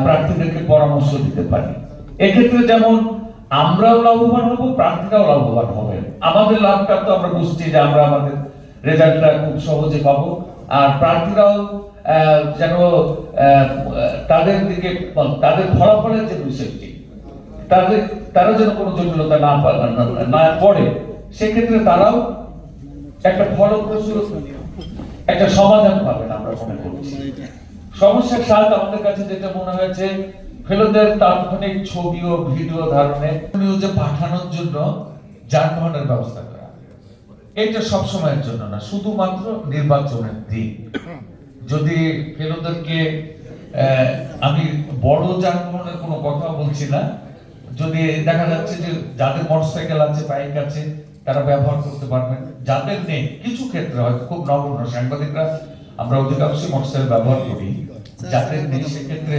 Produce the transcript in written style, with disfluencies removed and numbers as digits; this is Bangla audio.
প্রার্থীদেরকে পরামর্শ দিতে পারি। এক্ষেত্রে যেমন আমরাও লাভবান হব, প্রার্থীরাও লাভবান হবেন। আমাদের লাভটা তো আমরা বুঝছি যে আমরা আমাদের রেজাল্টটা খুব সহজে পাবো, আর প্রার্থীরাও যেন তাদের দিকে তাদের ফলাফলের যে বিষয়টি তারা যেন কোনো জটিলতা না পড়ে, সেক্ষেত্রে তারাও একটা ফলপ্রসূ একটা সমাধান পাবেন আমরা মনে করছি। সমস্যার সাথে আমাদের কাছে যেটা মনে হয়েছে, ফেলোদের তাৎক্ষণিক ছবি ও ভিডিও ধারণে নিউজে পাঠানোর জন্য যানবাহনের ব্যবস্থা করা। এটা সব সময়ের জন্য না, শুধুমাত্র নির্বাচনের দিন। যদি ফেলোদেরকে আমি বড় যানবাহনের কোনো কথা বলছি না, যদি দেখা যাচ্ছে যে যাদের মোটরসাইকেল আছে, বাইক আছে, তারা ব্যবহার করতে পারবেন। যাদের নেই, কিছু ক্ষেত্রে হয়তো খুব নগণ্য, সাংবাদিকরা আমরা অধিকাংশ মোটরসাইকেল ব্যবহার করি, যাদের নেই সেক্ষেত্রে